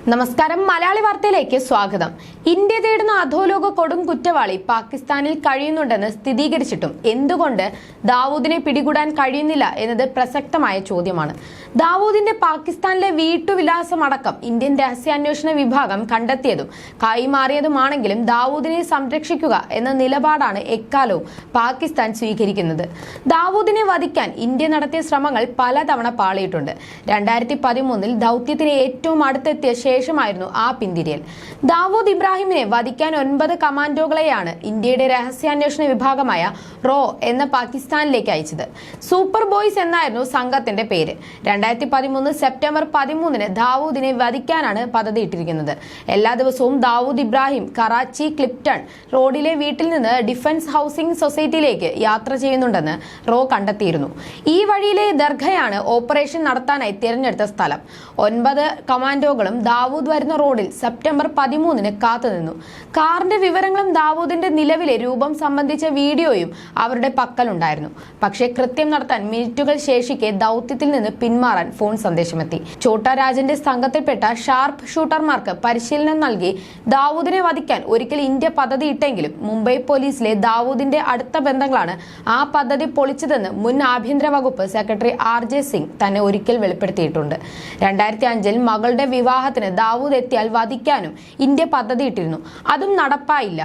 നമസ്കാരം. മലയാളി വാർത്തയിലേക്ക് സ്വാഗതം. ഇന്ത്യ തേടുന്ന അധോലോക കൊടും കുറ്റവാളി പാകിസ്ഥാനിൽ കഴിയുന്നുണ്ടെന്ന് സ്ഥിരീകരിച്ചിട്ടും എന്തുകൊണ്ട് ദാവൂദിനെ പിടികൂടാൻ കഴിയുന്നില്ല എന്നത് പ്രസക്തമായ ചോദ്യമാണ്. ദാവൂദിന്റെ പാകിസ്ഥാനിലെ വീട്ടുവിലാസമടക്കം ഇന്ത്യൻ രഹസ്യാന്വേഷണ വിഭാഗം കണ്ടെത്തിയതും കൈമാറിയതുമാണെങ്കിലും ദാവൂദിനെ സംരക്ഷിക്കുക എന്ന നിലപാടാണ് എക്കാലവും പാകിസ്ഥാൻ സ്വീകരിക്കുന്നത്. ദാവൂദിനെ വധിക്കാൻ ഇന്ത്യ നടത്തിയ ശ്രമങ്ങൾ പലതവണ പാളിയിട്ടുണ്ട്. 2013 ദൗത്യത്തിന് ഏറ്റവും അടുത്തെത്തിയ ശേഷമായിരുന്നു ആ പിന്തിരിയൽ. ദാവൂദ് ഇബ്രാഹിമിനെ വധിക്കാൻ 9 കമാൻഡോകളെയാണ് ഇന്ത്യയുടെ രഹസ്യാന്വേഷണ വിഭാഗമായ റോ എന്ന പാകിസ്ഥാനിലേക്ക് അയച്ചത്. സൂപ്പർ ബോയ്സ് എന്നായിരുന്നു സംഘത്തിന്റെ പേര്. 2013 സെപ്റ്റംബർ 13 ദാവൂദിനെ വധിക്കാനാണ് പദ്ധതിയിട്ടിരിക്കുന്നത്. എല്ലാ ദിവസവും ദാവൂദ് ഇബ്രാഹിം കറാച്ചി ക്ലിപ്ടൺ റോഡിലെ വീട്ടിൽ നിന്ന് ഡിഫൻസ് ഹൗസിംഗ് സൊസൈറ്റിയിലേക്ക് യാത്ര ചെയ്യുന്നുണ്ടെന്ന് റോ കണ്ടെത്തിയിരുന്നു. ഈ വഴിയിലെ ദർഗയാണ് ഓപ്പറേഷൻ നടത്താനായി തിരഞ്ഞെടുത്ത സ്ഥലം. 9 കമാൻഡോകളും ദാവൂദ് വരുന്ന റോഡിൽ സെപ്റ്റംബർ 13 കാത്തുനിന്നു. കാറിന്റെ വിവരങ്ങളും ദാവൂദിന്റെ നിലവിലെ രൂപം സംബന്ധിച്ച വീഡിയോയും അവരുടെ പക്കലുണ്ടായിരുന്നു. പക്ഷേ കൃത്യം നടത്താൻ മിനിറ്റുകൾ ശേഷിക്കെ ദൗത്യത്തിൽ നിന്ന് പിന്മാറാൻ ഫോൺ സന്ദേശമെത്തി. ഛോട്ടാ രാജന്റെ സംഘത്തിൽപ്പെട്ട ഷാർപ്പ് ഷൂട്ടർമാർക്ക് പരിശീലനം നൽകി ദാവൂദിനെ വധിക്കാൻ ഒരിക്കൽ ഇന്ത്യ പദ്ധതിയിട്ടെങ്കിലും മുംബൈ പോലീസിലെ ദാവൂദിന്റെ അടുത്ത ബന്ധങ്ങളാണ് ആ പദ്ധതി പൊളിച്ചതെന്ന് മുൻ ആഭ്യന്തര വകുപ്പ് സെക്രട്ടറി RJ സിംഗ് തന്നെ ഒരിക്കൽ വെളിപ്പെടുത്തിയിട്ടുണ്ട്. 2005 മകളുടെ വിവാഹത്തിന് ദാവൂദ് എത്തിയാൽ വധിക്കാനും ഇന്ത്യ പദ്ധതിയിട്ടിരുന്നു. അതും നടപ്പായില്ല.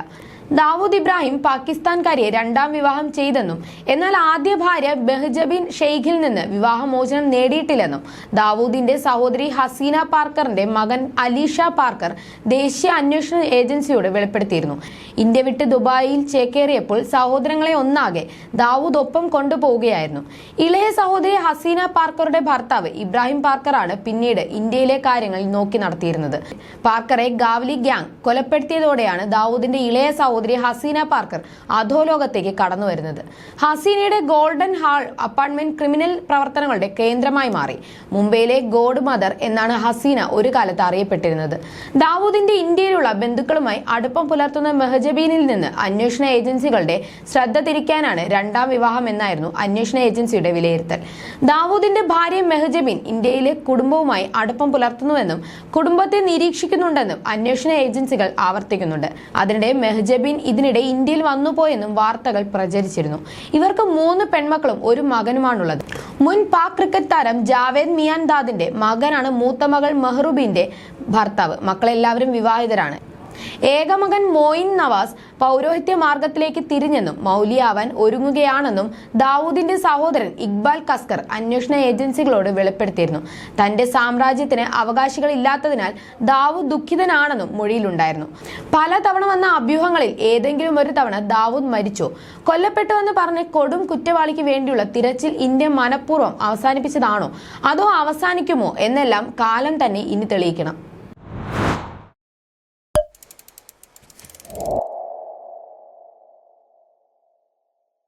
ദാവൂദ് ഇബ്രാഹിം പാകിസ്ഥാൻകാരിയെ 2ാം വിവാഹം ചെയ്തെന്നും എന്നാൽ ആദ്യ ഭാര്യ ബെഹ്ജബിൻ ഷെയ്ഖിൽ നിന്ന് വിവാഹമോചനം നേടിയിട്ടില്ലെന്നും ദാവൂദിന്റെ സഹോദരി ഹസീന പാർക്കറിന്റെ മകൻ അലീഷ പാർക്കർ ദേശീയ അന്വേഷണ ഏജൻസിയോട് വെളിപ്പെടുത്തിയിരുന്നു. ഇന്ത്യ വിട്ട് ദുബായിൽ ചേക്കേറിയപ്പോൾ സഹോദരങ്ങളെ ഒന്നാകെ ദാവൂദ് ഒപ്പം കൊണ്ടുപോവുകയായിരുന്നു. ഇളയ സഹോദരി ഹസീന പാർക്കറുടെ ഭർത്താവ് ഇബ്രാഹിം പാർക്കറാണ് പിന്നീട് ഇന്ത്യയിലെ കാര്യങ്ങൾ നോക്കി നടത്തിയിരുന്നത്. പാർക്കറെ ഗാവ്ലി ഗ്യാങ് കൊലപ്പെടുത്തിയതോടെയാണ് ദാവൂദിന്റെ ഇളയ സഹോദരി ഹസീന പാർക്കർ അധോലോകത്തേക്ക് കടന്നു വരുന്നത്. ഹസീനയുടെ ഗോൾഡൻ ഹാൾ അപ്പാർട്ട്മെന്റ് ക്രിമിനൽ പ്രവർത്തനങ്ങളുടെ കേന്ദ്രമായി മാറി. മുംബൈയിലെ ഗോഡ് മദർ എന്നാണ് ഹസീന ഒരു കാലത്ത് അറിയപ്പെട്ടിരുന്നത്. ദാവൂദിന്റെ ഇന്ത്യയിലുള്ള ബന്ധുക്കളുമായി അടുപ്പം പുലർത്തുന്ന മെഹജബീനിൽ നിന്ന് അന്വേഷണ ഏജൻസികളുടെ ശ്രദ്ധ തിരിക്കാനാണ് 2ാം വിവാഹം എന്നായിരുന്നു അന്വേഷണ ഏജൻസിയുടെ വിലയിരുത്തൽ. ദാവൂദിന്റെ ഭാര്യ മെഹജബീൻ ഇന്ത്യയിലെ കുടുംബവുമായി അടുപ്പം പുലർത്തുന്നുവെന്നും കുടുംബത്തെ നിരീക്ഷിക്കുന്നുണ്ടെന്നും അന്വേഷണ ഏജൻസികൾ ആവർത്തിക്കുന്നുണ്ട്. അതിനിടെ മെഹജബീൻ ഇതിനിടെ ഇന്ത്യയിൽ വന്നുപോയെന്നും വാർത്തകൾ പ്രചരിച്ചിരുന്നു. ഇവർക്ക് 3 പെൺമക്കളും 1 മകനുമാണുള്ളത്. മുൻ പാക് ക്രിക്കറ്റ് താരം ജാവേദ് മിയാൻദാദിന്റെ മകനാണ് മൂത്ത മകൾ മെഹ്റൂബിന്റെ ഭർത്താവ്. മക്കളെല്ലാവരും വിവാഹിതരാണ്. ഏകമകൻ മോയിൻ നവാസ് പൗരോഹിത്യ മാർഗത്തിലേക്ക് തിരിഞ്ഞെന്നും മൗലിയാവാൻ ഒരുങ്ങുകയാണെന്നും ദാവൂദിന്റെ സഹോദരൻ ഇക്ബാൽ കസ്കർ അന്വേഷണ ഏജൻസികളോട് വെളിപ്പെടുത്തിയിരുന്നു. തന്റെ സാമ്രാജ്യത്തിന് അവകാശികളില്ലാത്തതിനാൽ ദാവൂദ് ദുഃഖിതനാണെന്നും മൊഴിയിലുണ്ടായിരുന്നു. പലതവണ വന്ന അഭ്യൂഹങ്ങളിൽ ഏതെങ്കിലും ഒരു തവണ ദാവൂദ് മരിച്ചോ കൊല്ലപ്പെട്ടുവെന്ന് പറഞ്ഞ് കൊടും കുറ്റവാളിക്ക് വേണ്ടിയുള്ള തിരച്ചിൽ ഇന്ത്യ മനഃപൂർവ്വം അവസാനിപ്പിച്ചതാണോ അതോ അവസാനിക്കുമോ എന്നെല്ലാം കാലം തന്നെ ഇനി തെളിയിക്കണം.